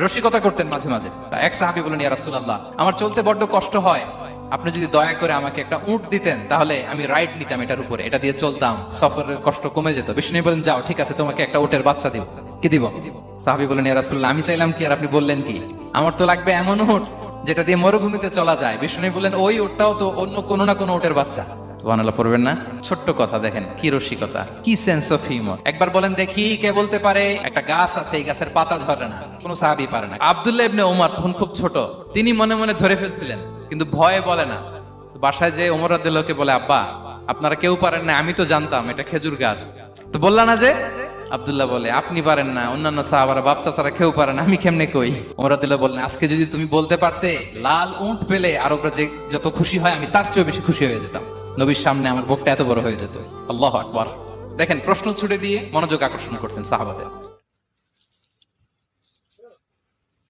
রসিকতা করতেন মাঝে মাঝে। এক সাহাবী বলেন, ইয়া রাসূলুল্লাহ, আমার চলতে বড্ড কষ্ট হয়, আপনি যদি দয়া করে আমাকে একটা উট দিতেন তাহলে আমি রাইড নিতাম এটার উপরে, এটা দিয়ে চলতাম, সফরের কষ্ট কমে যেত। বিষ্ণু বলেন, যাও, ঠিক আছে, তোমাকে একটা উটের বাচ্চা দিব। কি দিব? সাহাবী বলেন, ইয়া রাসূলুল্লাহ, আমি চাইলাম কি আর আপনি বললেন কি? আমার তো লাগবে এমন উট যেটা দিয়ে মরুভূমিতে চলা যায়। বিষ্ণু বলেন, ওই উটটাও তো অন্য কোনো না কোনো উটের বাচ্চা। সুবহানাল্লাহ পড়বেন না? ছোট্ট কথা, দেখেন কি রসিকতা, কি সেন্স অফ হিউমার। একবার বলেন দেখি, কে বলতে পারে একটা গাছ আছে, এই গাছের পাতা ঝরে না? কোনো সাহাবী পারে না। আব্দুল্লাহ ইবনে ওমর তখন খুব ছোট, তিনি মনে মনে ধরে ফেলছিলেন, কিন্তু ভয়ে বলে না। তো বাসায় যে ওমর রাদিয়াল্লাহুকে বলে, আব্বা, আপনারা কেউ পারেন না, আমি তো জানতাম এটা খেজুর গাছ, তো বললা না যে? আব্দুল্লাহ বলে, আপনি পারেন না, অন্যান্য সাহাবারা, বাপ চাচারা কেউ পারে না, আমি কেমনে কই? ওমর রাদিয়াল্লাহু বললেন, আজকে যদি তুমি বলতে পারতে লাল উট পেলে আরবরা যে যত খুশি হয়, আমি তার চেয়েও বেশি খুশি হয়ে যেতাম। নবীর সামনে আমার বুকটা এত বড় হয়ে যেত। আল্লাহু আকবার। দেখেন, প্রশ্ন ছুড়ে দিয়ে মনোযোগ আকর্ষণ করতেন সাহাবাদের।